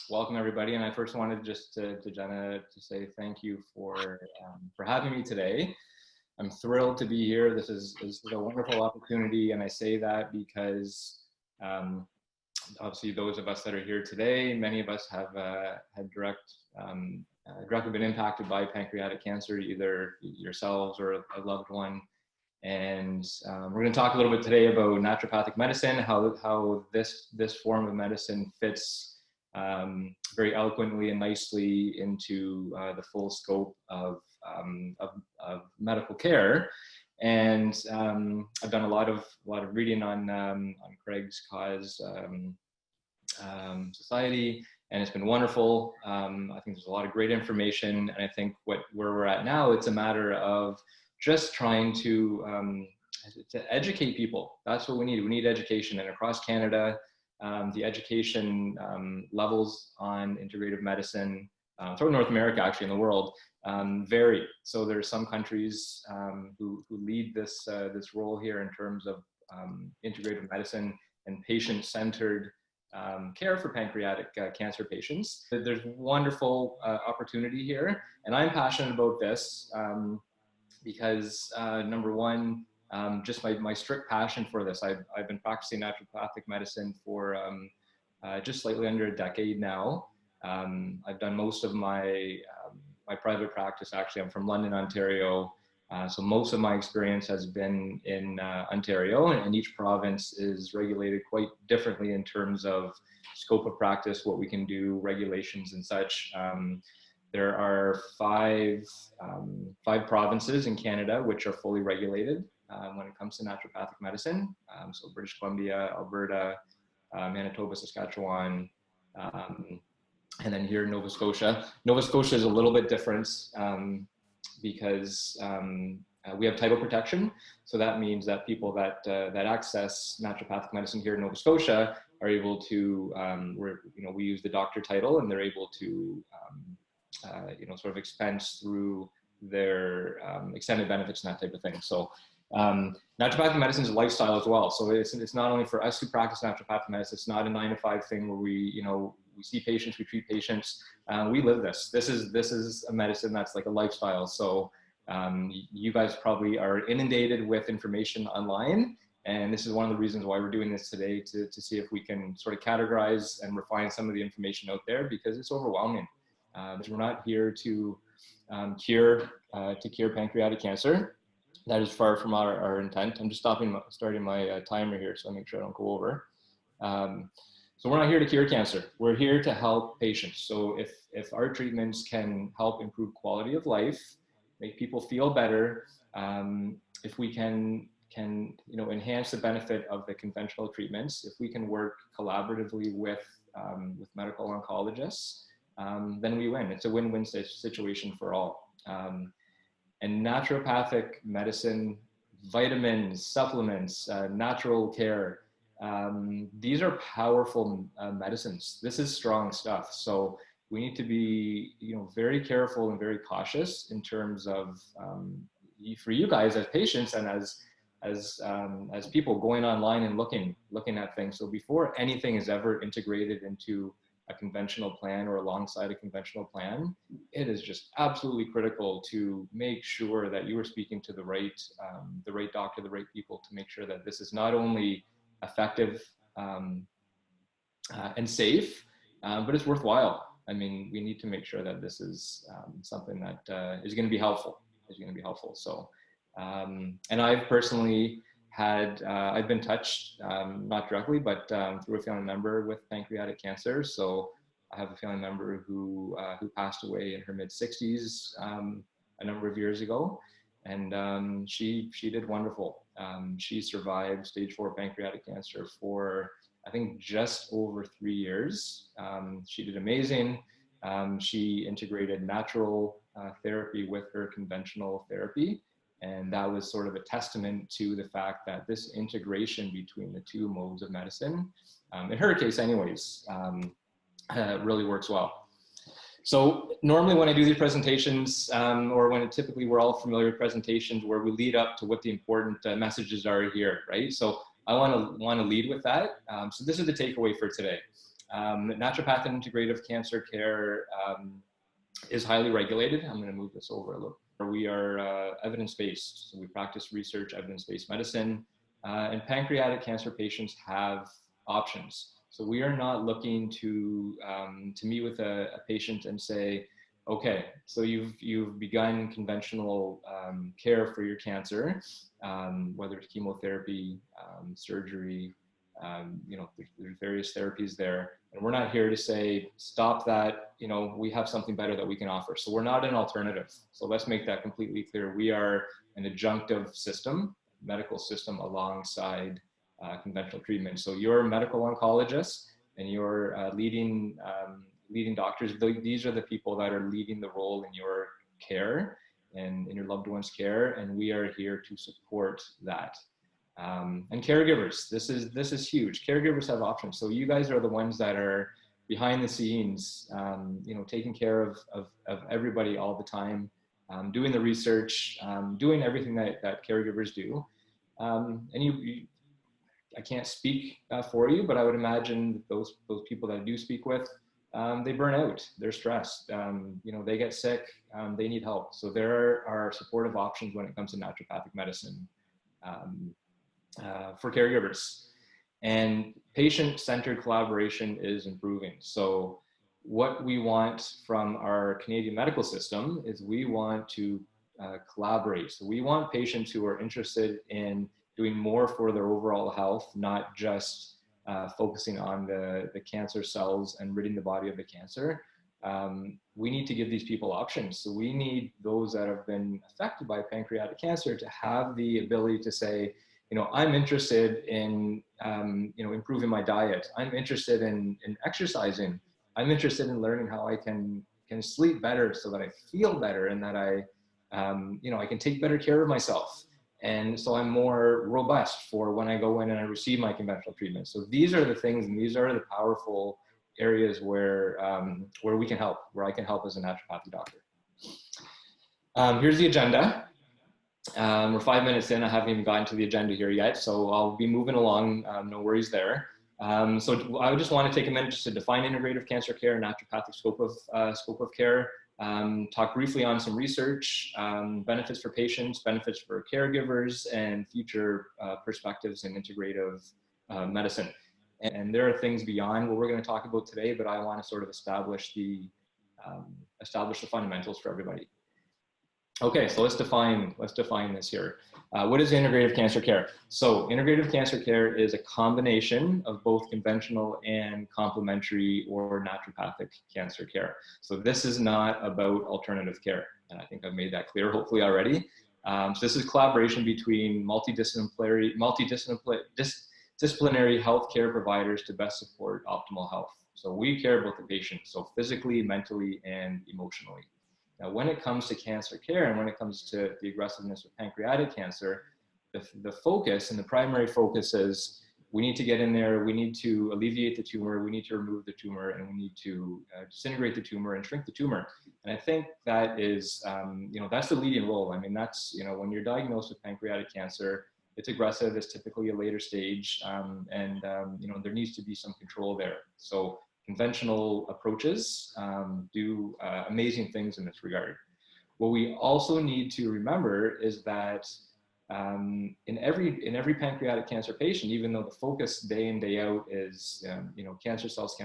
welcome everybody. And I first wanted just to Jenna to say thank you for having me today. I'm thrilled to be here. This is a wonderful opportunity, and I say that because obviously those of us that are here today, many of us have had directly been impacted by pancreatic cancer, either yourselves or a loved one. And we're going to talk a little bit today about naturopathic medicine, how this form of medicine fits very eloquently and nicely into the full scope of medical care. And I've done a lot of reading on Craig's cause society, and it's been wonderful. I think there's a lot of great information, and I think where we're at now, it's a matter of just trying to educate people. That's what we need. We need education, and across Canada, the education levels on integrative medicine, throughout North America, actually in the world, vary. So there's some countries who lead this role here in terms of integrative medicine and patient-centered care for pancreatic cancer patients. There's wonderful opportunity here, and I'm passionate about this because number one, just my strict passion for this. I've been practicing naturopathic medicine for just slightly under a decade now. I've done most of my private practice. Actually, I'm from London, Ontario. So most of my experience has been in Ontario, and each province is regulated quite differently in terms of scope of practice, what we can do, regulations and such. There are five provinces in Canada which are fully regulated when it comes to naturopathic medicine. So British Columbia, Alberta, Manitoba, Saskatchewan, and then here in Nova Scotia. Nova Scotia is a little bit different because we have title protection. So that means that people that access naturopathic medicine here in Nova Scotia are able to, we use the doctor title, and they're able to, sort of expense through their extended benefits and that type of thing. So naturopathic medicine is a lifestyle as well. So it's not only for us who practice naturopathic medicine. It's not a 9-to-5 thing where we see patients, we treat patients. We live this. This is a medicine that's like a lifestyle. So you guys probably are inundated with information online, and this is one of the reasons why we're doing this today, to see if we can sort of categorize and refine some of the information out there, because it's overwhelming. We're not here to cure pancreatic cancer. That is far from our intent. I'm just starting my timer here, so I make sure I don't go over. So we're not here to cure cancer. We're here to help patients. So if our treatments can help improve quality of life, make people feel better, if we can enhance the benefit of the conventional treatments, if we can work collaboratively with medical oncologists, then we win. It's a win-win situation for all. And naturopathic medicine, vitamins, supplements, natural care, these are powerful medicines. This is strong stuff. So we need to be, very careful and very cautious in terms of, for you guys as patients and as people going online and looking at things. So before anything is ever integrated into a conventional plan or alongside a conventional plan, it is just absolutely critical to make sure that you are speaking to the right doctor, the right people, to make sure that this is not only effective and safe, but it's worthwhile. I mean, we need to make sure that this is something that is going to be helpful. So, and I've personally I've been touched, not directly, but through a family member with pancreatic cancer. So I have a family member who passed away in her mid-60s a number of years ago, and she did wonderful. She survived stage 4 pancreatic cancer for, I think, just over 3 years. She did amazing. She integrated natural therapy with her conventional therapy. And that was sort of a testament to the fact that this integration between the two modes of medicine, in her case anyways, really works well. So normally when I do these presentations, or when typically we're all familiar with presentations where we lead up to what the important messages are here, right? So I want to lead with that. So this is the takeaway for today. Naturopathic and integrative cancer care is highly regulated. I'm going to move this over a little. We are evidence-based, so we practice research, evidence-based medicine, and pancreatic cancer patients have options. So we are not looking to meet with a patient and say, okay, so you've begun conventional care for your cancer, whether it's chemotherapy, surgery, there's various therapies there. And we're not here to say, stop that, we have something better that we can offer. So we're not an alternative. So let's make that completely clear. We are an adjunctive system, medical system alongside conventional treatment. So your medical oncologist and your leading doctors, these are the people that are leading the role in your care and in your loved one's care. And we are here to support that. And caregivers, this is huge. Caregivers have options. So you guys are the ones that are behind the scenes, taking care of everybody all the time, doing the research, doing everything that caregivers do. And I can't speak for you, but I would imagine those people that I do speak with, they burn out, they're stressed, they get sick, they need help. So there are supportive options when it comes to naturopathic medicine. For caregivers, and patient-centered collaboration is improving. So what we want from our Canadian medical system is we want to collaborate. So we want patients who are interested in doing more for their overall health, not just focusing on the cancer cells and ridding the body of the cancer. We need to give these people options. So we need those that have been affected by pancreatic cancer to have the ability to say, I'm interested in, improving my diet. I'm interested in exercising. I'm interested in learning how I can sleep better so that I feel better and that I can take better care of myself. And so I'm more robust for when I go in and I receive my conventional treatment. So these are the things, and these are the powerful areas where we can help, where I can help as a naturopathic doctor. Here's the agenda. We're 5 minutes in. I haven't even gotten to the agenda here yet, so I'll be moving along. No worries there. So I would just want to take a minute just to define integrative cancer care, naturopathic scope of care. Talk briefly on some research, benefits for patients, benefits for caregivers, and future perspectives in integrative medicine. And there are things beyond what we're going to talk about today, but I want to sort of establish the fundamentals for everybody. Okay, so let's define this here. What is integrative cancer care? So integrative cancer care is a combination of both conventional and complementary or naturopathic cancer care. So this is not about alternative care. And I think I've made that clear hopefully already. So this is collaboration between multidisciplinary healthcare providers to best support optimal health. So we care about the patient, so physically, mentally, and emotionally. Now, when it comes to cancer care and when it comes to the aggressiveness of pancreatic cancer, the focus and the primary focus is we need to get in there, we need to alleviate the tumor, we need to remove the tumor, and we need to disintegrate the tumor and shrink the tumor. And I think that is, that's the leading role. I mean, that's, when you're diagnosed with pancreatic cancer, it's aggressive, it's typically a later stage, and there needs to be some control there. So conventional approaches do amazing things in this regard. What we also need to remember is that in every pancreatic cancer patient, even though the focus day in, day out is cancer cells,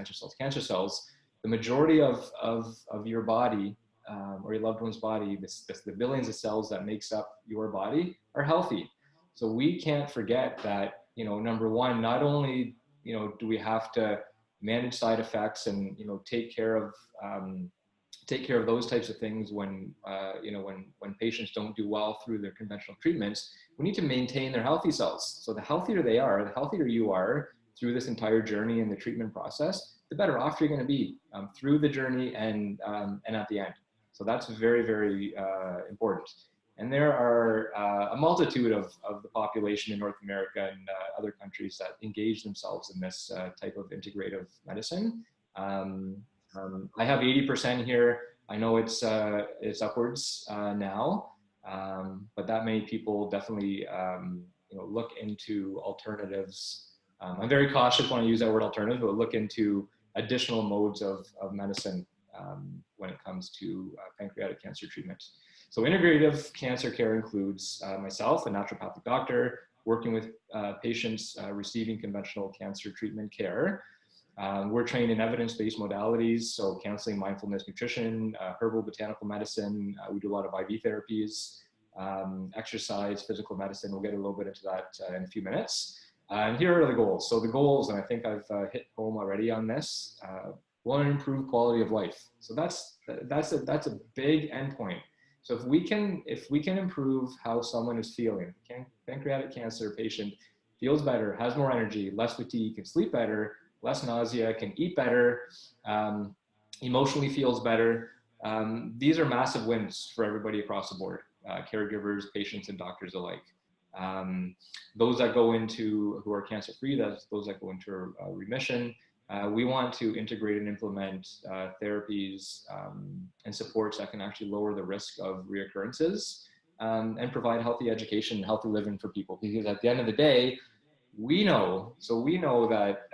the majority of your body or your loved one's body, the billions of cells that makes up your body are healthy. So we can't forget that, number one, not only do we have to manage side effects and take care of those types of things when patients don't do well through their conventional treatments, we need to maintain their healthy cells. So the healthier they are, the healthier you are through this entire journey in the treatment process, the better off you're going to be through the journey and at the end. So that's very, very important. And there are a multitude of the population in North America and other countries that engage themselves in this type of integrative medicine. I have 80% here. I know it's upwards now, but that many people definitely look into alternatives. I'm very cautious when I use that word alternative, but look into additional modes of medicine when it comes to pancreatic cancer treatment. So integrative cancer care includes myself, a naturopathic doctor, working with patients receiving conventional cancer treatment care. We're trained in evidence-based modalities, so counseling, mindfulness, nutrition, herbal, botanical medicine. We do a lot of IV therapies, exercise, physical medicine. We'll get a little bit into that in a few minutes. And here are the goals. So the goals, and I think I've hit home already on this. We want to improve quality of life. So that's a big endpoint. So if we can improve how someone is feeling, pancreatic cancer patient feels better, has more energy, less fatigue, can sleep better, less nausea, can eat better, emotionally feels better. These are massive wins for everybody across the board, caregivers, patients, and doctors alike. Those that go into, who are cancer-free, that's those that go into remission. We want to integrate and implement therapies and supports that can actually lower the risk of reoccurrences and provide healthy education, healthy living for people. Because at the end of the day, we know that,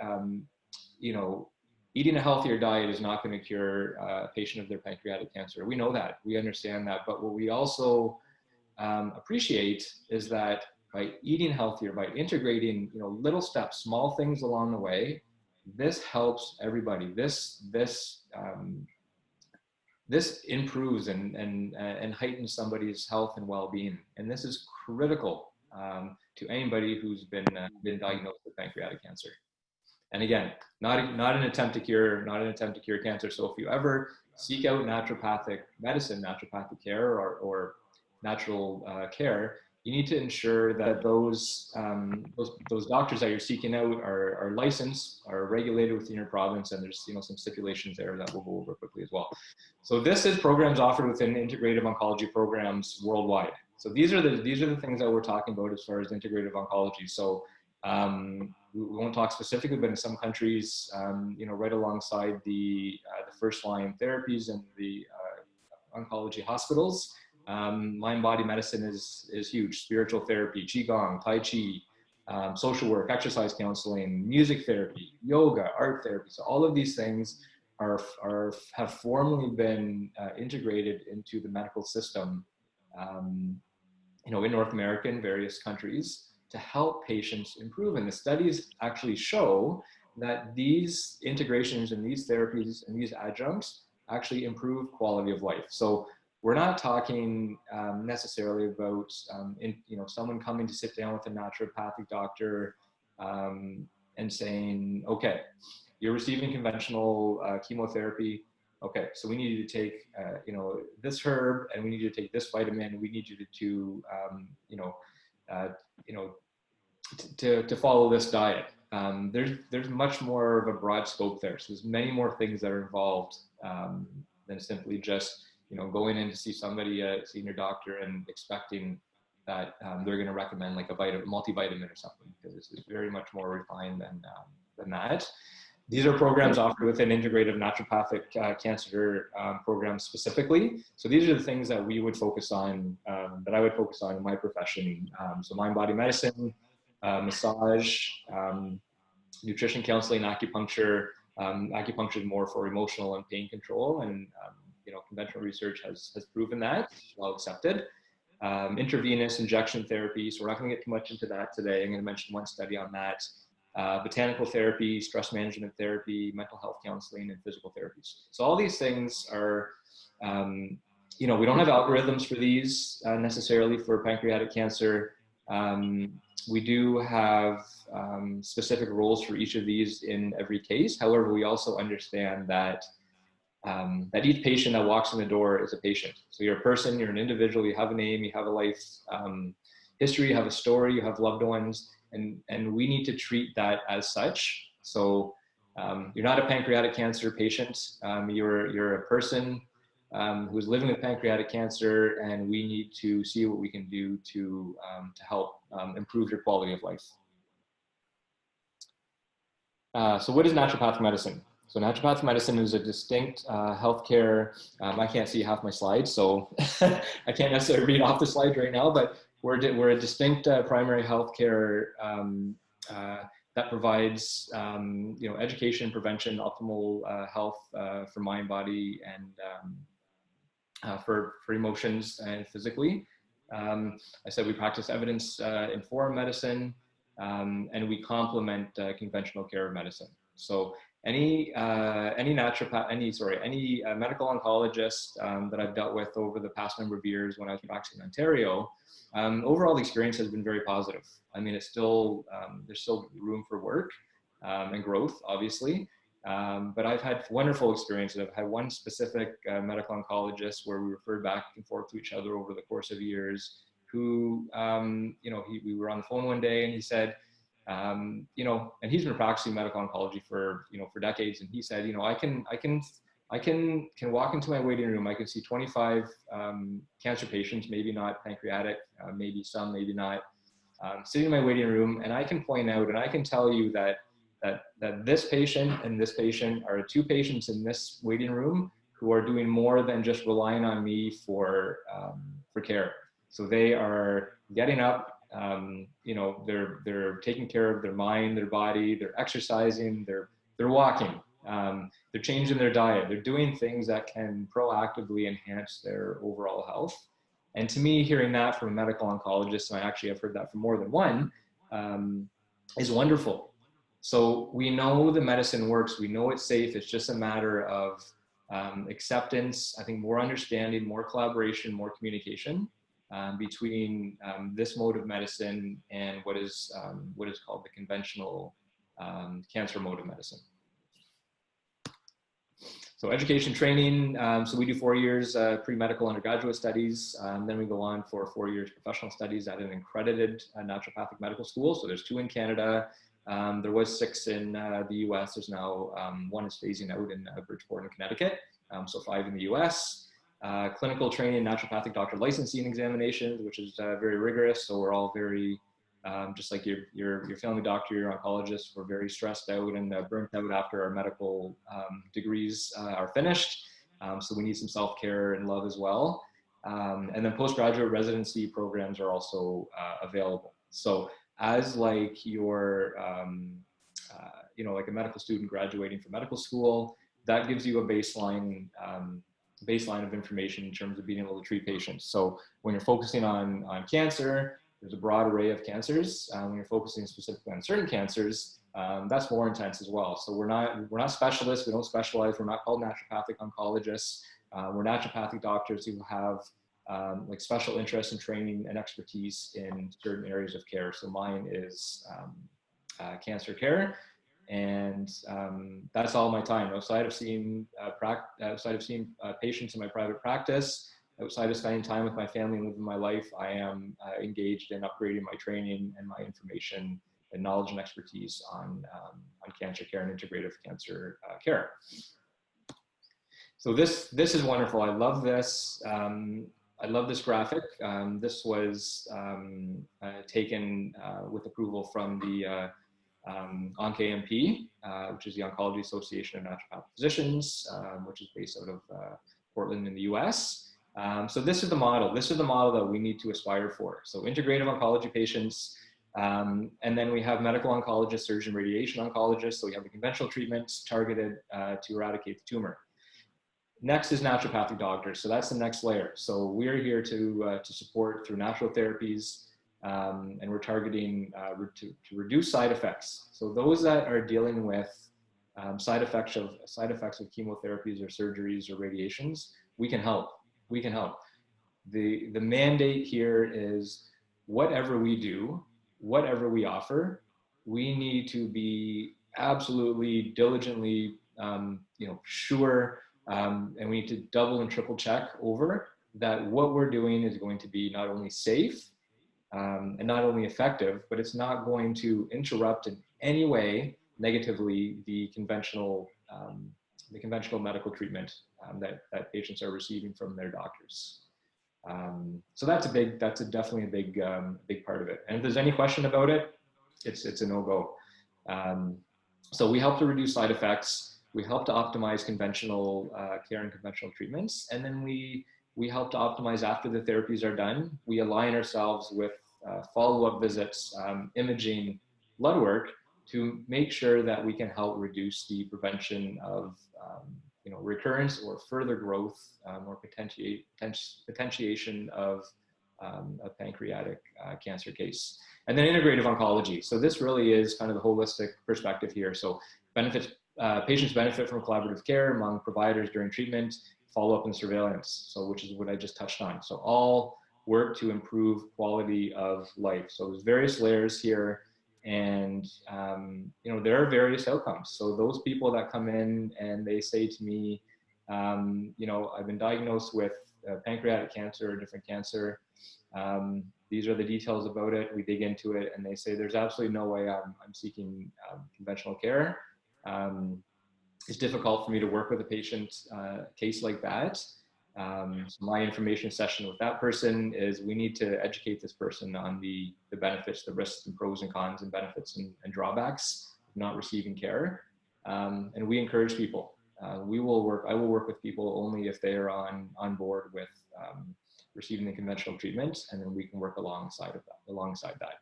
eating a healthier diet is not going to cure a patient of their pancreatic cancer. We know that, we understand that. But what we also appreciate is that by eating healthier, by integrating, little steps, small things along the way, this helps everybody. This improves and heightens somebody's health and well-being, and this is critical to anybody who's been diagnosed with pancreatic cancer. And again, not an attempt to cure cancer. So if you ever seek out naturopathic medicine, naturopathic care, or natural care, you need to ensure that those doctors that you're seeking out are licensed, are regulated within your province, and there's some stipulations there that we'll go over quickly as well. So this is programs offered within integrative oncology programs worldwide. So these are the things that we're talking about as far as integrative oncology. So we won't talk specifically, but in some countries, right alongside the first line therapies and the oncology hospitals. Mind-body medicine is huge. Spiritual therapy, qigong, tai chi, social work, exercise counseling, music therapy, yoga, art therapy. So all of these things have formally been integrated into the medical system, in North America and various countries to help patients improve. And the studies actually show that these integrations and these therapies and these adjuncts actually improve quality of life. So we're not talking necessarily about someone coming to sit down with a naturopathic doctor and saying, okay, you're receiving conventional chemotherapy. Okay, so we need you to take this herb, and we need you to take this vitamin, and we need you to follow this diet. There's much more of a broad scope there. So there's many more things that are involved than simply just going in to see somebody, a senior doctor, and expecting that they're going to recommend like a multivitamin or something, because this is very much more refined than that. These are programs offered within integrative naturopathic cancer programs specifically. So these are the things that we would focus on, that I would focus on in my profession. So mind-body medicine, massage, nutrition counseling, acupuncture. Acupuncture is more for emotional and pain control, and conventional research has proven that, well accepted. Intravenous injection therapy, so we're not going to get too much into that today. I'm going to mention one study on that. Botanical therapy, stress management therapy, mental health counseling, and physical therapies. So all these things are, we don't have algorithms for these necessarily for pancreatic cancer. We do have specific roles for each of these in every case. However, we also understand that each patient that walks in the door is a patient. So you're a person, you're an individual, you have a name, you have a life history, you have a story, you have loved ones, and we need to treat that as such. So you're not a pancreatic cancer patient, you're a person who's living with pancreatic cancer, and we need to see what we can do to help improve your quality of life. So what is naturopathic medicine? So naturopathic medicine is a distinct healthcare, I can't see half my slides, so I can't necessarily read off the slides right now, but we're a distinct primary healthcare that provides education, prevention, optimal health for mind, body, and for emotions and physically. I said we practice evidence-informed medicine, and we complement conventional care of medicine. So any medical oncologist that I've dealt with over the past number of years when I was practicing in Ontario, overall the experience has been very positive. I mean, it's still there's still room for work and growth, obviously. But I've had wonderful experiences. I've had one specific medical oncologist where we referred back and forth to each other over the course of years, who, we were on the phone one day and he said, and he's been practicing medical oncology for decades. And he said, I can walk into my waiting room. I can see 25 cancer patients, maybe not pancreatic, maybe some, maybe not, sitting in my waiting room. And I can point out and I can tell you that this patient and this patient are two patients in this waiting room who are doing more than just relying on me for care. So they are getting up, they're taking care of their mind, their body, they're exercising, they're walking, they're changing their diet, they're doing things that can proactively enhance their overall health. And to me, hearing that from a medical oncologist, and I actually have heard that from more than one, is wonderful. So we know the medicine works, we know it's safe, it's just a matter of acceptance, I think more understanding, more collaboration, more communication between this mode of medicine and what is called the conventional cancer mode of medicine. So education training, so we do 4 years pre-medical undergraduate studies, then we go on for 4 years professional studies at an accredited naturopathic medical school. So there's 2 in Canada. There was 6 in the US. There's now 1 is phasing out in Bridgeport in Connecticut. So 5 in the US. Clinical training, naturopathic doctor licensing examinations, which is very rigorous. So we're all very, just like your family doctor, your oncologist, we're very stressed out and burnt out after our medical degrees are finished. So we need some self-care and love as well. And then postgraduate residency programs are also available. So as like your, like a medical student graduating from medical school, that gives you a baseline of information in terms of being able to treat patients. So when you're focusing on cancer, there's a broad array of cancers. When you're focusing specifically on certain cancers, that's more intense as well. So we're not specialists. We don't specialize. We're not called naturopathic oncologists. We're naturopathic doctors who have like special interest in training and expertise in certain areas of care. So mine is cancer care, and that's all my time. Outside of seeing patients in my private practice, outside of spending time with my family and living my life, I am engaged in upgrading my training and my information and knowledge and expertise on cancer care and integrative cancer care. So this is wonderful. I love this. I love this graphic. This was taken with approval from the OncAMP, which is the Oncology Association of Naturopathic Physicians, which is based out of Portland in the US. So this is the model. This is the model that we need to aspire for. So integrative oncology patients, and then we have medical oncologists, surgeon, radiation oncologists. So we have the conventional treatments targeted to eradicate the tumor. Next is naturopathic doctors. So that's the next layer. So we're here to support through natural therapies, and we're targeting to reduce side effects. So those that are dealing with side effects of chemotherapies or surgeries or radiations, we can help. We can help. The mandate here is whatever we do, whatever we offer, we need to be absolutely diligently, sure. And we need to double and triple check over that what we're doing is going to be not only safe and not only effective, but it's not going to interrupt in any way negatively the conventional medical treatment that patients are receiving from their doctors. So that's definitely a big part of it. And if there's any question about it, it's a no-go. So we help to reduce side effects. We help to optimize conventional care and conventional treatments. And then we help to optimize after the therapies are done. We align ourselves with follow-up visits, imaging, blood work to make sure that we can help reduce the prevention of recurrence or further growth or potentiation of a pancreatic cancer case. And then integrative oncology. So this really is kind of the holistic perspective here. So patients benefit from collaborative care among providers during treatment, follow-up and surveillance. So which is what I just touched on. So all work to improve quality of life. So there's various layers here, and there are various outcomes. So those people that come in and they say to me, I've been diagnosed with pancreatic cancer or a different cancer. These are the details about it. We dig into it, and they say there's absolutely no way I'm seeking conventional care. It's difficult for me to work with a patient case like that. So my information session with that person is we need to educate this person on the benefits, the risks and pros and cons and benefits and drawbacks of not receiving care. And we encourage people. I will work with people only if they are on board with receiving the conventional treatment, and then we can work alongside that.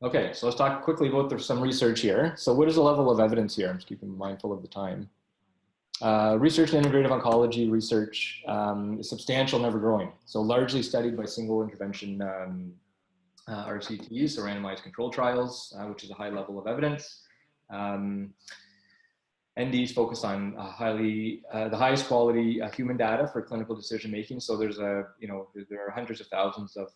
Okay, so let's talk quickly about some research here. So what is the level of evidence here? I'm just keeping mindful of the time. Research in integrative oncology research is substantial and ever growing. So largely studied by single intervention RCTs, so randomized controlled trials, which is a high level of evidence. NDs focus on the highest quality human data for clinical decision making. So there are hundreds of thousands of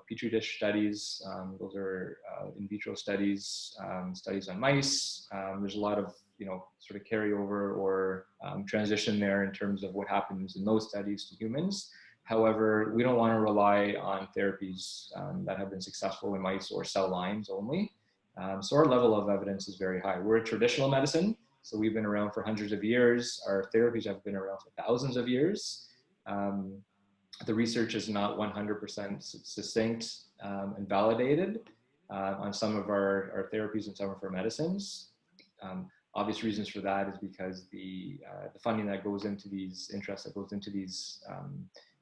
petri dish studies. Those are in vitro studies, studies on mice. There's a lot of sort of carryover or transition there in terms of what happens in those studies to humans. However, we don't want to rely on therapies that have been successful in mice or cell lines only. So our level of evidence is very high. We're a traditional medicine. So we've been around for hundreds of years. Our therapies have been around for thousands of years. The research is not 100% succinct and validated on some of our therapies and some of our medicines. Obvious reasons for that is because the funding that goes into these interests that goes into these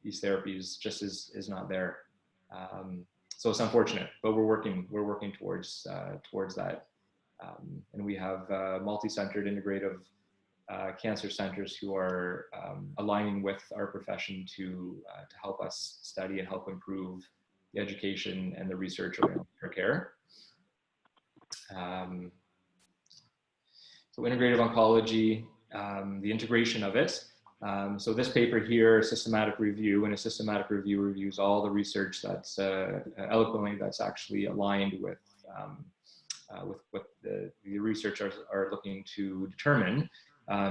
therapies just is not there. So it's unfortunate, but we're working towards that. And we have multi-centered integrative cancer centers who are aligning with our profession to help us study and help improve the education and the research around care. So integrative oncology, the integration of it. So this paper here, systematic review, and a systematic review reviews all the research that's eloquently that's actually aligned with what the researchers are looking to determine.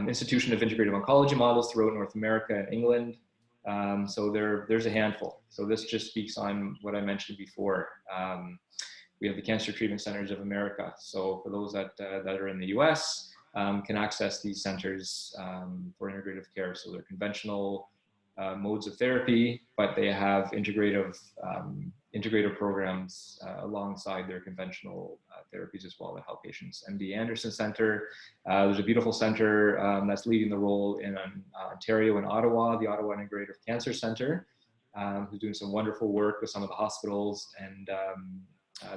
Institution of integrative oncology models throughout North America and England. So there's a handful. So this just speaks on what I mentioned before. We have the Cancer Treatment Centers of America. So for those that are in the US, can access these centers for integrative care. So they're conventional modes of therapy, but they have integrative programs alongside their conventional therapies as well that help patients. MD Anderson Center, there's a beautiful center that's leading the role in Ontario and Ottawa, the Ottawa Integrative Cancer Center, who's doing some wonderful work with some of the hospitals and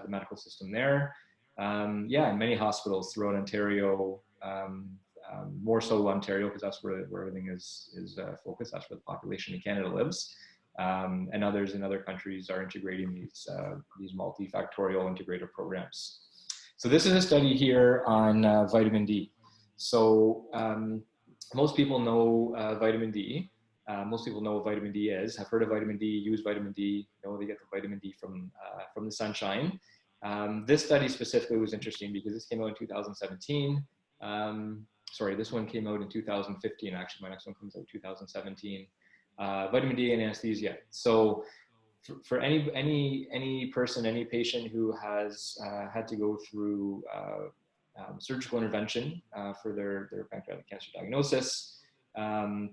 the medical system there. And many hospitals throughout Ontario, more so Ontario, because that's where everything is focused. That's where the population in Canada lives. And others in other countries are integrating these multifactorial integrative programs. So this is a study here on vitamin D. So most people know vitamin D. Most people know what vitamin D is, have heard of vitamin D, use vitamin D, know they get the vitamin D from the sunshine. This study specifically was interesting because this came out in 2017. Sorry, this one came out in 2015. Actually, my next one comes out in 2017. Vitamin D and anesthesia. So for any person, any patient who has had to go through surgical intervention for their pancreatic cancer diagnosis,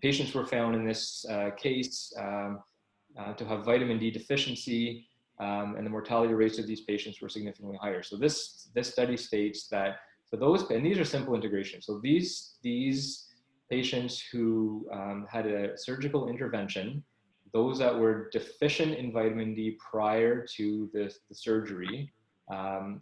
patients were found in this case to have vitamin D deficiency, and the mortality rates of these patients were significantly higher. So this study states that for those, and these are simple integrations. So these patients who had a surgical intervention, those that were deficient in vitamin D prior to the surgery,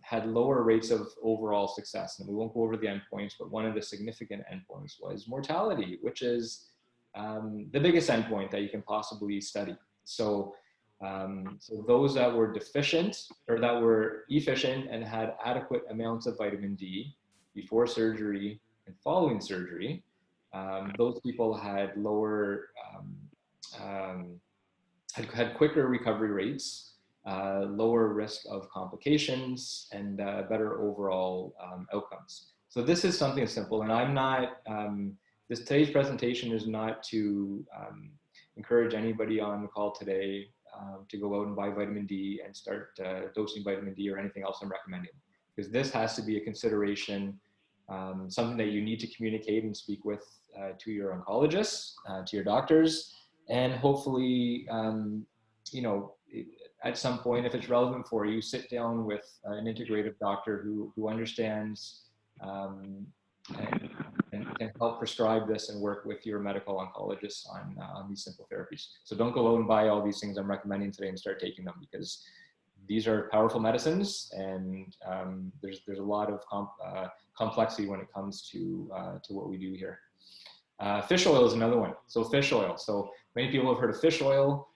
had lower rates of overall success. And we won't go over the endpoints, but one of the significant endpoints was mortality, which is the biggest endpoint that you can possibly study. So, so those that were deficient or that were efficient and had adequate amounts of vitamin D before surgery and following surgery, those people had lower, had quicker recovery rates, lower risk of complications, and better overall outcomes. So this is something simple, and I'm not, today's presentation is not to encourage anybody on the call today to go out and buy vitamin D and start dosing vitamin D or anything else I'm recommending, because this has to be a consideration, something that you need to communicate and speak with to your oncologists, to your doctors, and hopefully, you know, at some point, if it's relevant for you, sit down with an integrative doctor who understands and can help prescribe this and work with your medical oncologist on these simple therapies. So don't go out and buy all these things I'm recommending today and start taking them, because these are powerful medicines, and there's a lot of complexity when it comes to what we do here. Fish oil is another one. So fish oil. So many people have heard of fish oil.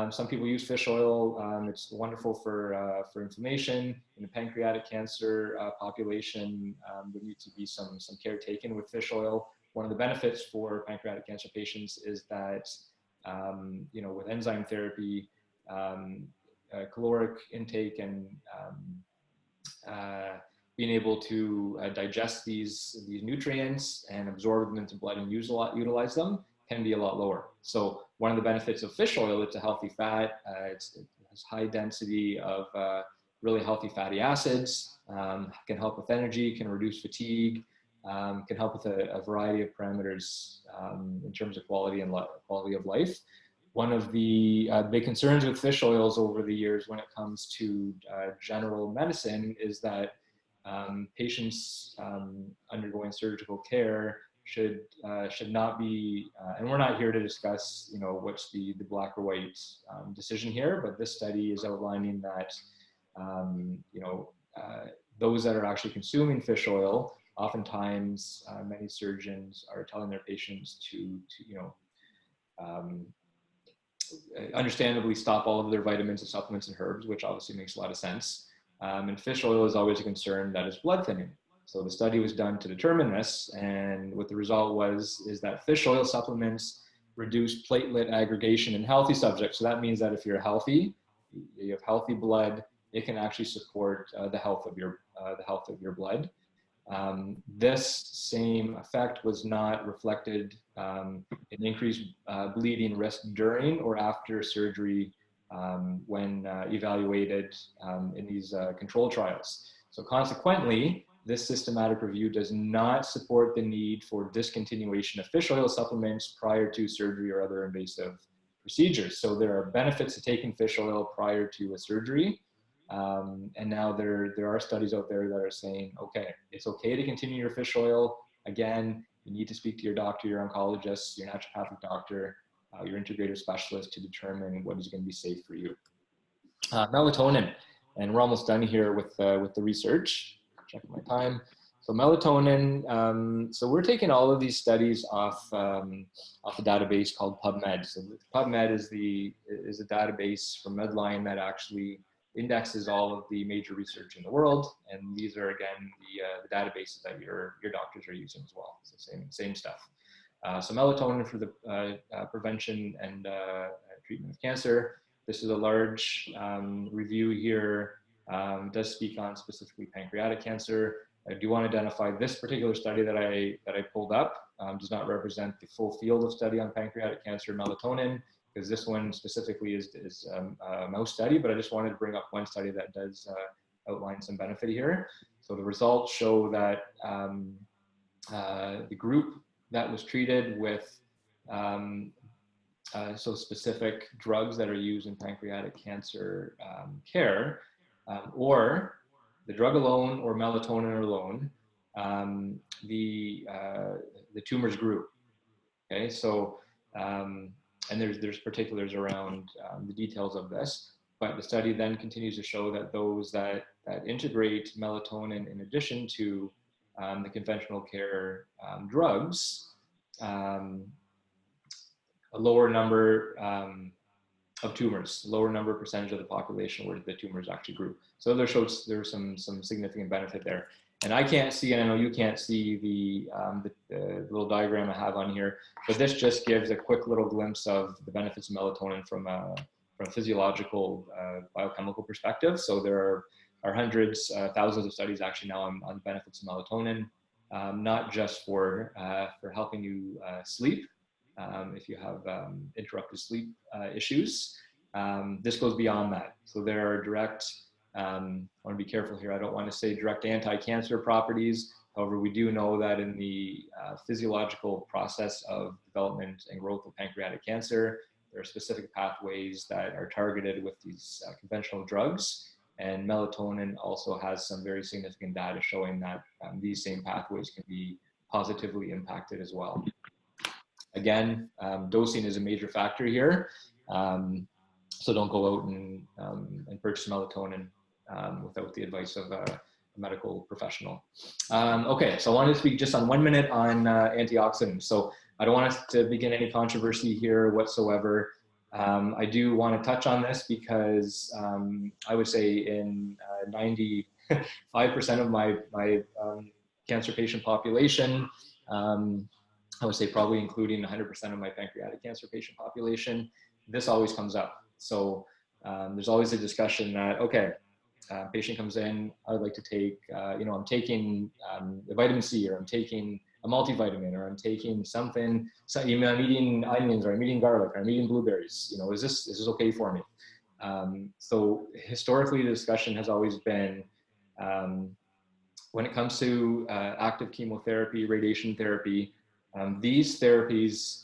Some people use fish oil. It's wonderful for inflammation. In the pancreatic cancer population, there needs to be some care taken with fish oil. One of the benefits for pancreatic cancer patients is that, you know, with enzyme therapy, caloric intake and being able to digest these nutrients and absorb them into blood and utilize them can be a lot lower. So one of the benefits of fish oil, it's a healthy fat. It has high density of really healthy fatty acids, can help with energy, can reduce fatigue, can help with a variety of parameters in terms of quality of life. One of the big concerns with fish oils over the years when it comes to general medicine is that patients undergoing surgical care should not be, and we're not here to discuss, you know, what's the black or white decision here, but this study is outlining that, you know, those that are actually consuming fish oil, oftentimes many surgeons are telling their patients to you know, understandably stop all of their vitamins and supplements and herbs, which obviously makes a lot of sense. And fish oil is always a concern that is blood thinning. So the study was done to determine this, and what the result is that fish oil supplements reduce platelet aggregation in healthy subjects. So that means that if you're healthy, you have healthy blood, it can actually support the health of your blood. This same effect was not reflected in increased bleeding risk during or after surgery when evaluated in these control trials. So consequently, this systematic review does not support the need for discontinuation of fish oil supplements prior to surgery or other invasive procedures. So there are benefits to taking fish oil prior to a surgery. And now there are studies out there that are saying, okay, it's okay to continue your fish oil. Again, you need to speak to your doctor, your oncologist, your naturopathic doctor, your integrative specialist to determine what is going to be safe for you. Melatonin, and we're almost done here with the research. Checking my time. So melatonin, so we're taking all of these studies off a database called PubMed. So PubMed is a database from Medline that actually indexes all of the major research in the world, and these are again the databases that your doctors are using as well. So same stuff. So melatonin for the prevention and treatment of cancer. This is a large review here. Does speak on specifically pancreatic cancer. I do want to identify this particular study that I pulled up does not represent the full field of study on pancreatic cancer melatonin, because this one specifically is a mouse study, but I just wanted to bring up one study that does outline some benefit here. So the results show that the group that was treated with so specific drugs that are used in pancreatic cancer care, or the drug alone or melatonin alone, the tumors grew. Okay, so and there's particulars around the details of this, But the study then continues to show that those that integrate melatonin in addition to the conventional care drugs, a lower number of tumors, lower number percentage of the population where the tumors actually grew. So there shows there's some significant benefit there. And I can't see, and I know you can't see the little diagram I have on here, but this just gives a quick little glimpse of the benefits of melatonin from a physiological biochemical perspective. So there are hundreds, thousands of studies actually now on the benefits of melatonin, not just for helping you sleep, if you have interrupted sleep issues. This goes beyond that. So there are direct, I want to be careful here, I don't want to say direct anti-cancer properties. However, we do know that in the physiological process of development and growth of pancreatic cancer, there are specific pathways that are targeted with these conventional drugs. And melatonin also has some very significant data showing that these same pathways can be positively impacted as well. Again, dosing is a major factor here. So don't go out and purchase melatonin without the advice of a medical professional. Okay, so I wanted to speak just on 1 minute on antioxidants. So I don't want us to begin any controversy here whatsoever. I do want to touch on this because I would say in 95% of my cancer patient population, I would say probably including 100% of my pancreatic cancer patient population, this always comes up. So there's always a discussion that, okay, patient comes in, I would like to take, I'm taking vitamin C, or I'm taking a multivitamin, or I'm taking something, so, I'm eating onions, or I'm eating garlic, or I'm eating blueberries, is this okay for me? So historically, the discussion has always been, when it comes to active chemotherapy, radiation therapy, these therapies,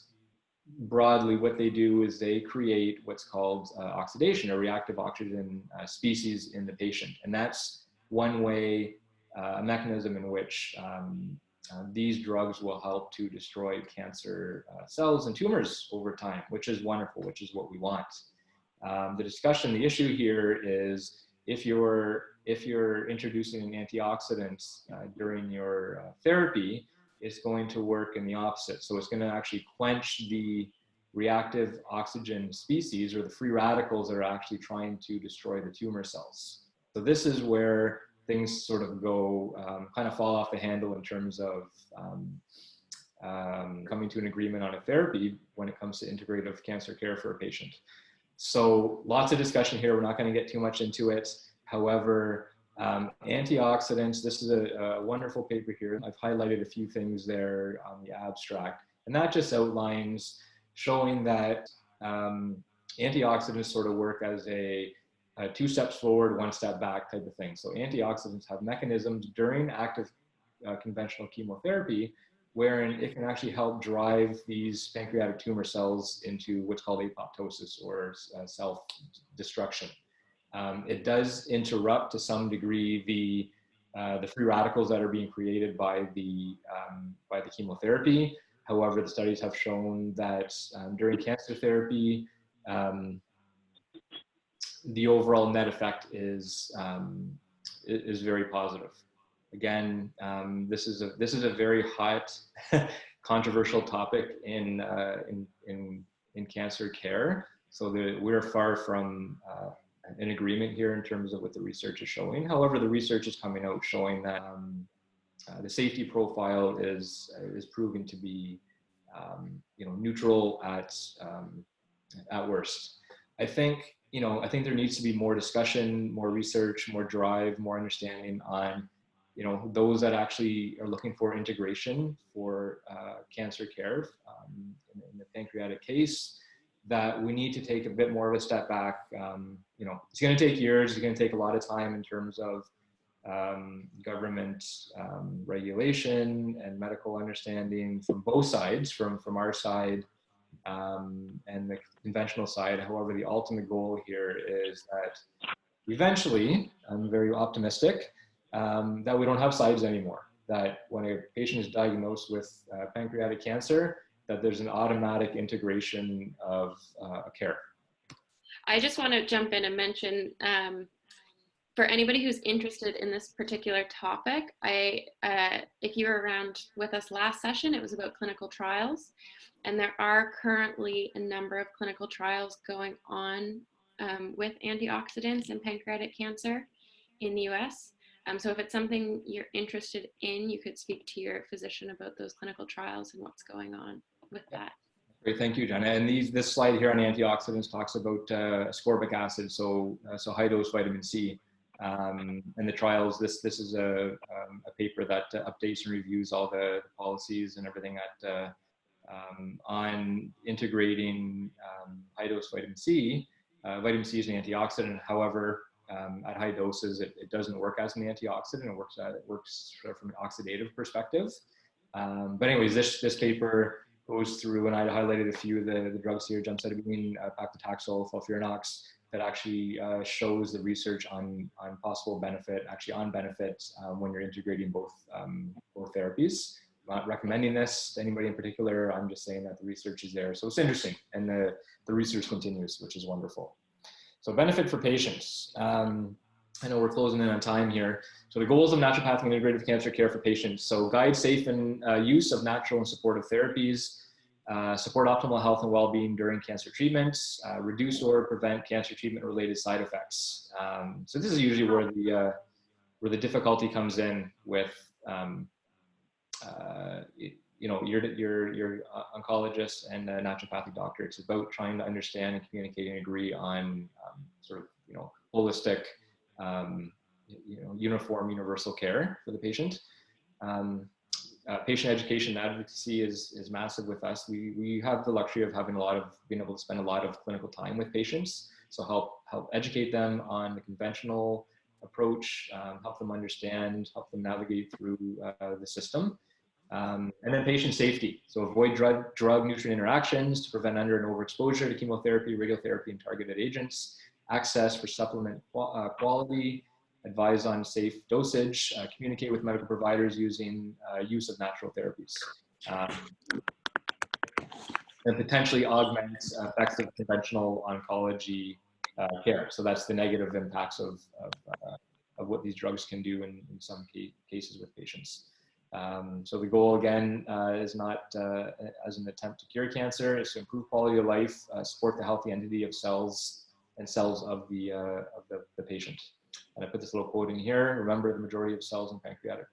broadly, what they do is they create what's called oxidation, or reactive oxygen species in the patient. And that's one way, a mechanism in which these drugs will help to destroy cancer cells and tumors over time, which is wonderful, which is what we want. The discussion, the issue here is if you're introducing an antioxidant during your therapy, it's going to work in the opposite. So it's going to actually quench the reactive oxygen species, or the free radicals that are actually trying to destroy the tumor cells. So this is where things sort of go, kind of fall off the handle in terms of coming to an agreement on a therapy when it comes to integrative cancer care for a patient. So lots of discussion here. We're not going to get too much into it. However, antioxidants, this is a wonderful paper here. I've highlighted a few things there on the abstract, and that just outlines showing that antioxidants sort of work as a 2 steps forward, 1 step back type of thing. So antioxidants have mechanisms during active conventional chemotherapy wherein it can actually help drive these pancreatic tumor cells into what's called apoptosis, or self-destruction. It does interrupt to some degree the free radicals that are being created by the chemotherapy. However, the studies have shown that during cancer therapy, the overall net effect is very positive. Again, this is a very hot, controversial topic in cancer care. So we're far from an agreement here in terms of what the research is showing. However, the research is coming out showing that the safety profile is proving to be neutral at worst. I think there needs to be more discussion, more research, more drive, more understanding on those that actually are looking for integration for cancer care in the pancreatic case, that we need to take a bit more of a step back. It's going to take years. It's going to take a lot of time in terms of government regulation and medical understanding from both sides, from our side and the conventional side. However, the ultimate goal here is that eventually, I'm very optimistic, that we don't have sides anymore. That when a patient is diagnosed with pancreatic cancer, that there's an automatic integration of care. I just want to jump in and mention, for anybody who's interested in this particular topic, if you were around with us last session, it was about clinical trials. And there are currently a number of clinical trials going on with antioxidants in pancreatic cancer in the US. So if it's something you're interested in, you could speak to your physician about those clinical trials and what's going on with that. Great, thank you, Jenna. And this slide here on antioxidants talks about ascorbic acid, so high dose vitamin C. And the trials, this is a paper that updates and reviews all the policies and everything on integrating high dose vitamin C. Vitamin C is an antioxidant. However, at high doses, it doesn't work as an antioxidant. It works sort of from an oxidative perspective. But anyways, this paper goes through, and I highlighted a few of the drugs here: gemcitabine, paclitaxel, FOLFIRINOX, that actually shows the research on possible benefit, actually on benefits when you're integrating both therapies. I'm not recommending this to anybody in particular. I'm just saying that the research is there. So it's interesting, and the research continues, which is wonderful. So benefit for patients. I know we're closing in on time here. So the goals of naturopathic and integrative cancer care for patients. So guide safe and use of natural and supportive therapies, support optimal health and well-being during cancer treatments, reduce or prevent cancer treatment-related side effects. So this is usually where the difficulty comes in with your oncologist and a naturopathic doctor. It's about trying to understand and communicate and agree on holistic, uniform, universal care for the patient. Patient education and advocacy is massive with us. We have the luxury of being able to spend a lot of clinical time with patients. So help educate them on the conventional approach, help them understand, help them navigate through the system. And then patient safety. So avoid drug-nutrient interactions to prevent under and overexposure to chemotherapy, radiotherapy, and targeted agents. Access for supplement quality. Advise on safe dosage. Communicate with medical providers using use of natural therapies. And potentially augment effective conventional oncology care. So that's the negative impacts of what these drugs can do in some cases with patients. So the goal again is not as an attempt to cure cancer, it's to improve quality of life, support the healthy entity of cells of the patient. And I put this little quote in here: remember, the majority of cells in pancreatic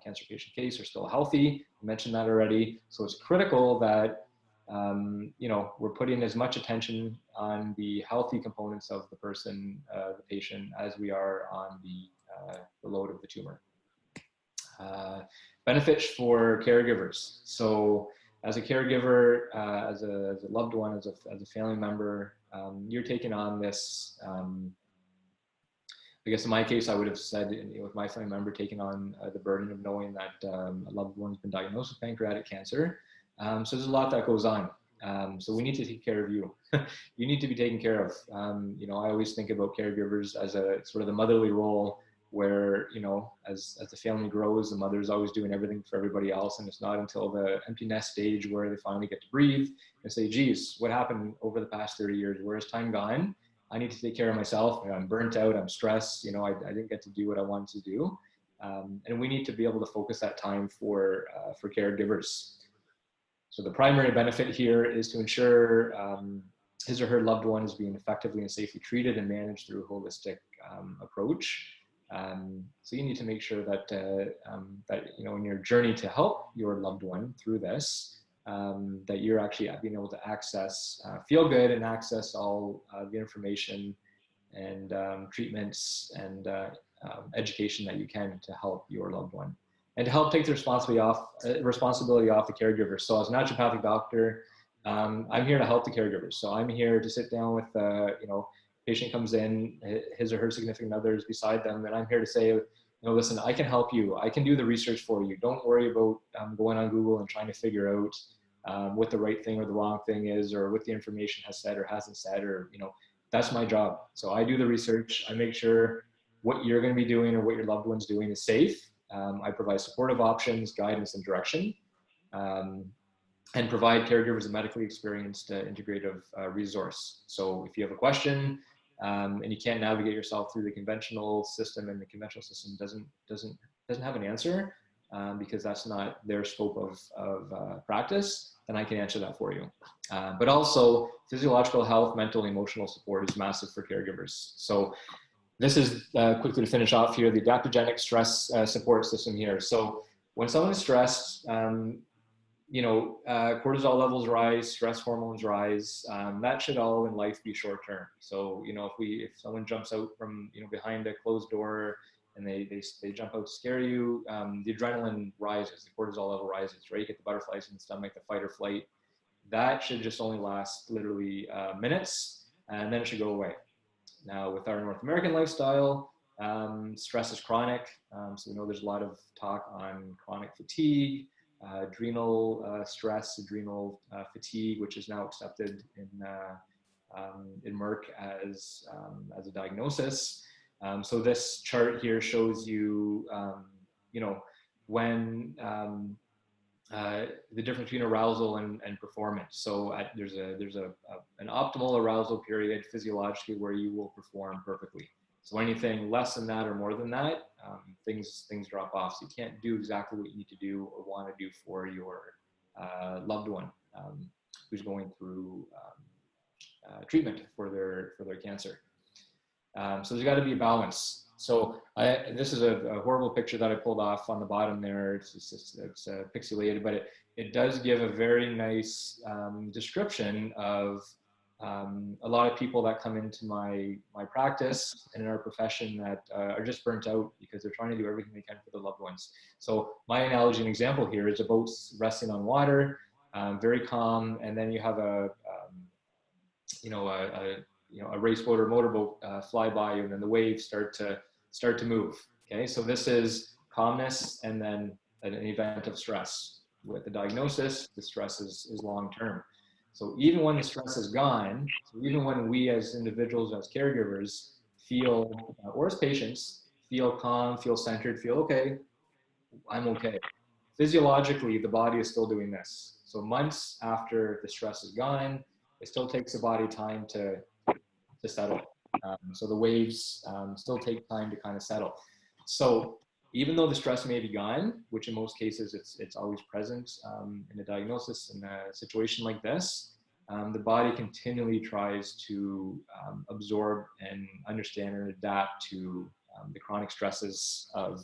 cancer patient case are still healthy. I mentioned that already. So it's critical that we're putting as much attention on the healthy components of the person, the patient, as we are on the load of the tumor. Benefits for caregivers. So as a caregiver, as a loved one, as a family member, you're taking on this, I guess in my case, I would have said with my family member taking on the burden of knowing that a loved one's been diagnosed with pancreatic cancer. So there's a lot that goes on. So we need to take care of you. You need to be taken care of. I always think about caregivers as a sort of the motherly role where, as the family grows, the mother's always doing everything for everybody else. And it's not until the empty nest stage where they finally get to breathe and say, geez, what happened over the past 30 years? Where has time gone? I need to take care of myself. I'm burnt out. I'm stressed. I didn't get to do what I wanted to do. And we need to be able to focus that time for caregivers. So the primary benefit here is to ensure his or her loved one is being effectively and safely treated and managed through a holistic approach. So you need to make sure that in your journey to help your loved one through this, that you're actually being able to access, feel good and access all the information and treatments and education that you can to help your loved one, and to help take the responsibility off the caregiver. So as a naturopathic doctor, I'm here to help the caregivers. So I'm here to sit down with, patient comes in, his or her significant other is beside them, and I'm here to say, listen, I can help you. I can do the research for you. Don't worry about going on Google and trying to figure out what the right thing or the wrong thing is, or what the information has said or hasn't said, or, that's my job. So I do the research. I make sure what you're going to be doing or what your loved one's doing is safe. I provide supportive options, guidance, and direction. and provide caregivers a medically experienced integrative resource. So if you have a question and you can't navigate yourself through the conventional system, and the conventional system doesn't have an answer because that's not their scope of practice, then I can answer that for you. But also, physiological health, mental, and emotional support is massive for caregivers. So this is quickly to finish off here, the adaptogenic stress support system here. So when someone is stressed, cortisol levels rise, stress hormones rise. That should all in life be short term. So, if someone jumps out from, behind a closed door and they jump out to scare you, the adrenaline rises, the cortisol level rises, right? You get the butterflies in the stomach, the fight or flight. That should just only last literally minutes, and then it should go away. Now, with our North American lifestyle, stress is chronic. So we know there's a lot of talk on chronic fatigue, adrenal stress, adrenal fatigue, which is now accepted in Merck as a diagnosis. So this chart here shows you, when the difference between arousal and performance. So there's an optimal arousal period physiologically where you will perform perfectly. So anything less than that or more than that, things drop off. So you can't do exactly what you need to do or want to do for your loved one who's going through treatment for their cancer. So there's got to be a balance. So this is a horrible picture that I pulled off on the bottom there. It's pixelated, but it does give a very nice description of a lot of people that come into my practice and in our profession that are just burnt out because they're trying to do everything they can for their loved ones. So my analogy and example here is a boat resting on water, very calm, and then you have a raceboat or motorboat fly by you, and then the waves start to move. Okay, so this is calmness and then an event of stress. With the diagnosis, the stress is long term. So even when the stress is gone, so even when we as individuals, as caregivers, feel, or as patients, feel calm, feel centered, feel okay, I'm okay. Physiologically, the body is still doing this. So months after the stress is gone, it still takes the body time to settle. So the waves still take time to kind of settle. So even though the stress may be gone, which in most cases it's always present in a diagnosis in a situation like this, the body continually tries to absorb and understand and adapt to the chronic stresses of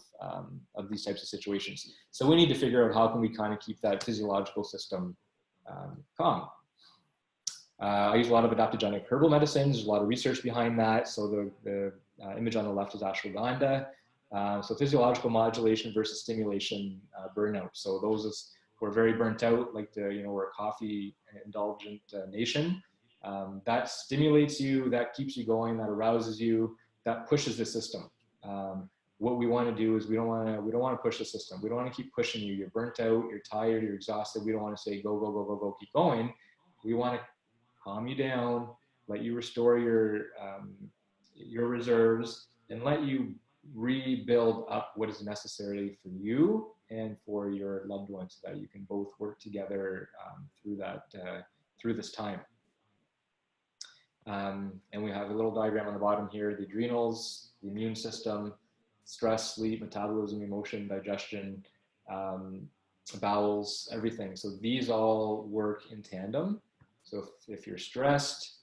these types of situations. So we need to figure out how can we kind of keep that physiological system calm. I use a lot of adaptogenic herbal medicines. There's a lot of research behind that. So the image on the left is ashwagandha. So physiological modulation versus stimulation, burnout. So those who are very burnt out, like we're a coffee indulgent nation. That stimulates you, that keeps you going, that arouses you, that pushes the system. What we want to do is we don't want to push the system. We don't want to keep pushing you. You're burnt out, you're tired, you're exhausted. We don't want to say go, go, go, go, go, keep going. We want to calm you down, let you restore your reserves, and let you rebuild up what is necessary for you and for your loved ones, so that you can both work together through this time. And we have a little diagram on the bottom here: the adrenals, the immune system, stress, sleep, metabolism, emotion, digestion, bowels, everything. So these all work in tandem. So if you're stressed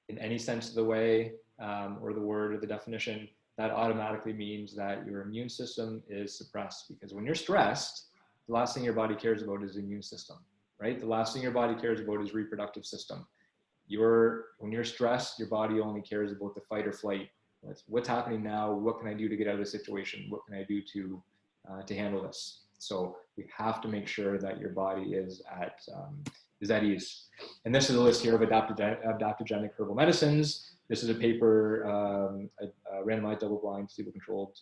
in any sense of the way, or the word or the definition, that automatically means that your immune system is suppressed. Because when you're stressed, the last thing your body cares about is the immune system, right? The last thing your body cares about is reproductive system. When you're stressed, your body only cares about the fight or flight. What's happening now? What can I do to get out of the situation? What can I do to handle this? So we have to make sure that your body is at ease. And this is a list here of adaptogenic herbal medicines. This is a paper, a randomized double-blind placebo-controlled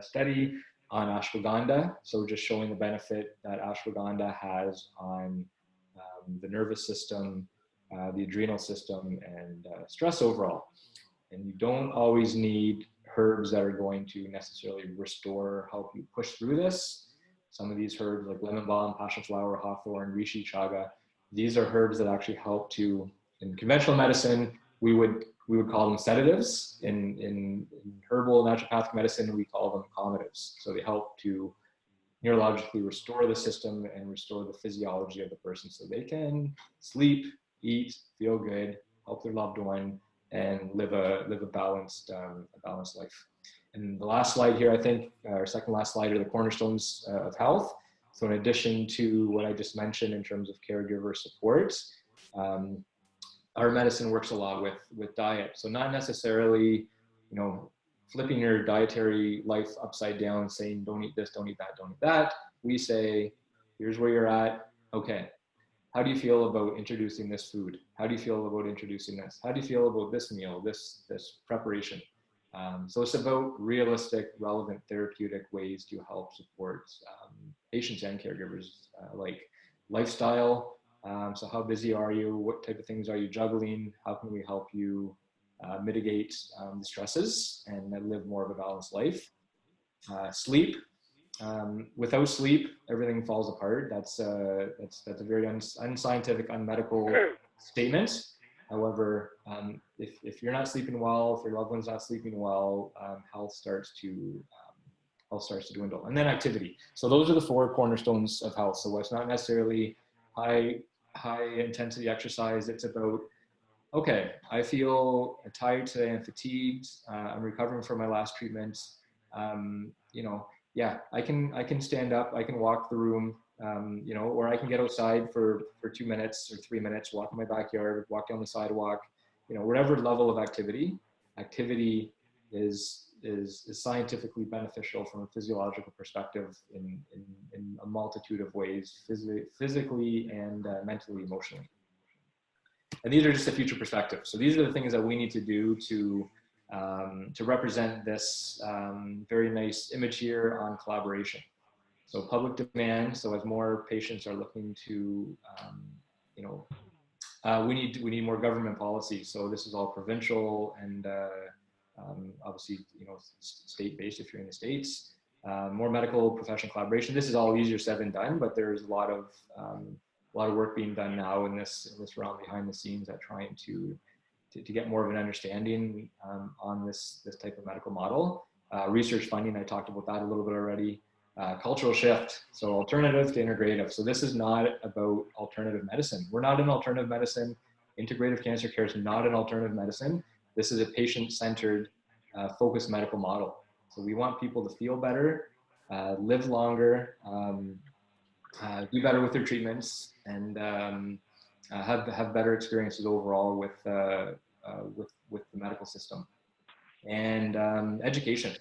study on ashwagandha. So just showing the benefit that ashwagandha has on the nervous system, the adrenal system, and stress overall. And you don't always need herbs that are going to necessarily restore or help you push through this. some of these herbs like lemon balm, passion flower, hawthorn, reishi, chaga, these are herbs that actually help to, in conventional medicine, we would call them sedatives. In herbal naturopathic medicine, we call them calmatives. So they help to neurologically restore the system and restore the physiology of the person so they can sleep, eat, feel good, help their loved one, and live a balanced life. And the last slide here, I think, our second last slide, are the cornerstones of health. So in addition to what I just mentioned in terms of caregiver support, our medicine works a lot with diet. So not necessarily, flipping your dietary life upside down, saying don't eat this, don't eat that, don't eat that. We say, here's where you're at. Okay, how do you feel about introducing this food? How do you feel about introducing this? How do you feel about this meal, this preparation? So it's about realistic, relevant therapeutic ways to help support patients and caregivers, like lifestyle. So how busy are you? What type of things are you juggling? How can we help you mitigate the stresses and live more of a balanced life? Sleep. Without sleep, everything falls apart. That's a very unscientific, unmedical statement. However, if you're not sleeping well, if your loved one's not sleeping well, health starts to dwindle. And then activity. So those are the 4 cornerstones of health. So it's not necessarily high intensity exercise. It's about, okay, I feel tired today, I'm fatigued, I'm recovering from my last treatment. Yeah, I can stand up, I can walk the room, or I can get outside for 2 minutes or 3 minutes, walk in my backyard, walk down the sidewalk, whatever level of activity is scientifically beneficial from a physiological perspective in a multitude of ways, physically and mentally, emotionally. And these are just a future perspective. So these are the things that we need to do to represent this very nice image here on collaboration. So public demand. So as more patients are looking to, we need more government policy. So this is all provincial and obviously, state-based if you're in the States. More medical professional collaboration. This is all easier said than done, but there's a lot of work being done now in this realm behind the scenes at trying to get more of an understanding on this type of medical model. Research funding, I talked about that a little bit already. Cultural shift, so alternative to integrative. So this is not about alternative medicine. We're not an alternative medicine. Integrative cancer care is not an alternative medicine. This is a patient-centered, focused medical model. So we want people to feel better, live longer, do better with their treatments, and have better experiences overall with the medical system. And education.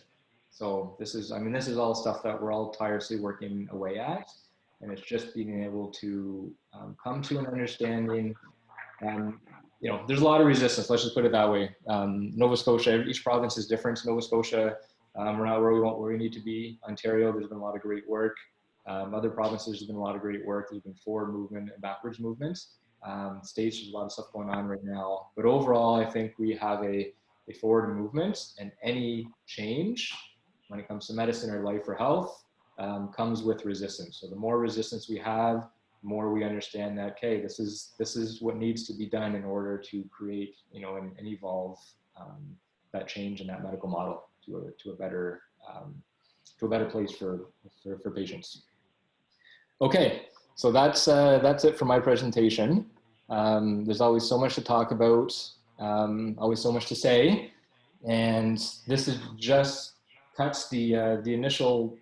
So this is all stuff that we're all tirelessly working away at, and it's just being able to come to an understanding. There's a lot of resistance. Let's just put it that way. Nova Scotia, each province is different. Nova Scotia, we're not where we need to be. Ontario, there's been a lot of great work. Other provinces, there's been a lot of great work. There's been forward movement and backwards movement. States, there's a lot of stuff going on right now. But overall, I think we have a forward movement, and any change when it comes to medicine or life or health comes with resistance. So the more resistance we have, the more we understand that, okay, this is what needs to be done in order to create, and evolve that change in that medical model to a better place for patients. Okay, so that's it for my presentation. There's always so much to talk about, always so much to say, and this is just cuts the initial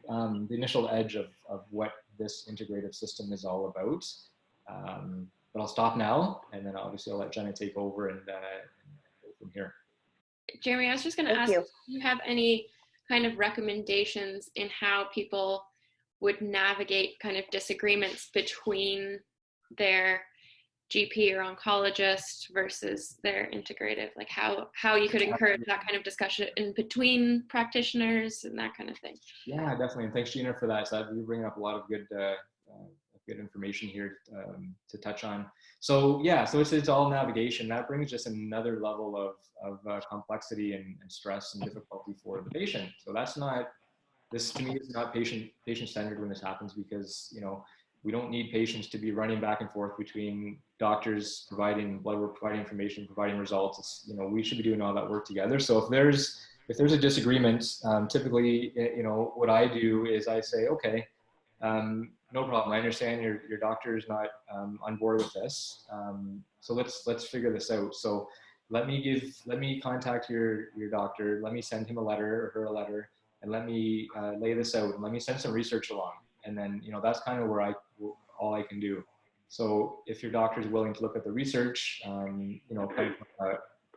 edge of what this integrative system is all about. But I'll stop now, and then obviously I'll let Jenna take over and go from here. Jeremy, I was just going to ask, do you have any kind of recommendations in how people would navigate kind of disagreements between their GP or oncologist versus their integrative, like how you could encourage that kind of discussion in between practitioners and that kind of thing? Yeah, definitely. And thanks, Gina, for that. So you're bringing up a lot of good information here to touch on. So yeah, so it's all navigation. That brings just another level of complexity and stress and difficulty for the patient. So that's not This to me is not patient-centered when this happens, because, we don't need patients to be running back and forth between doctors providing blood work, providing information, providing results. It's, we should be doing all that work together. So if there's a disagreement, typically, what I do is I say, okay, no problem. I understand your doctor is not on board with this. So let's figure this out. So let me contact your doctor. Let me send him a letter or her a letter, and let me lay this out, and let me send some research along. And then, that's kind of where all I can do. So if your doctor is willing to look at the research, kind of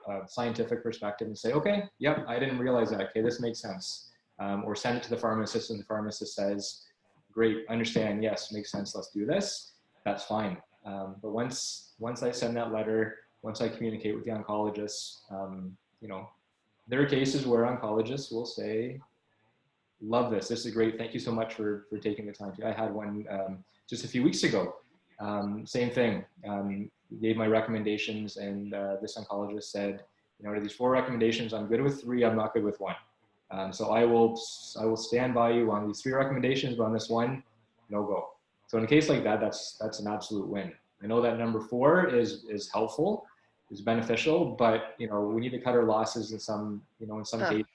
a scientific perspective, and say, okay, yep, I didn't realize that. Okay, this makes sense. Or send it to the pharmacist, and the pharmacist says, great, understand, yes, makes sense, let's do this. That's fine. But once I send that letter, once I communicate with the oncologist, there are cases where oncologists will say, love this. This is great. Thank you so much for taking the time. I had one just a few weeks ago. Same thing. Gave my recommendations, and this oncologist said, out of these 4 recommendations, I'm good with 3. I'm not good with 1. So I will stand by you on these 3 recommendations, but on this one, no go. So in a case like that, that's an absolute win. I know that number 4 is helpful, is beneficial, but we need to cut our losses in some cases.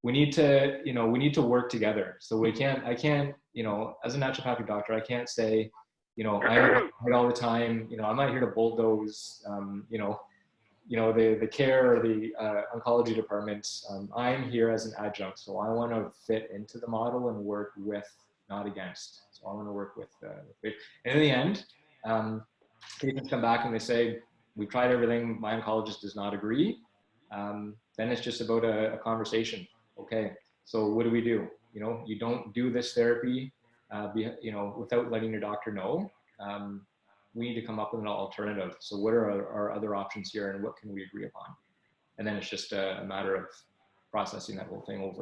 We need to work together. So I can't, as a naturopathic doctor, I can't say, I'm right all the time. I'm not here to bulldoze, the care or the oncology department. I'm here as an adjunct. So I want to fit into the model and work with, not against. So I want to work with, and in the end, patients come back and they say, we've tried everything. My oncologist does not agree. Then it's just about a conversation. Okay, so what do we do? You don't do this therapy, without letting your doctor know. We need to come up with an alternative. So what are our other options here, and what can we agree upon? And then it's just a matter of processing that whole thing over again.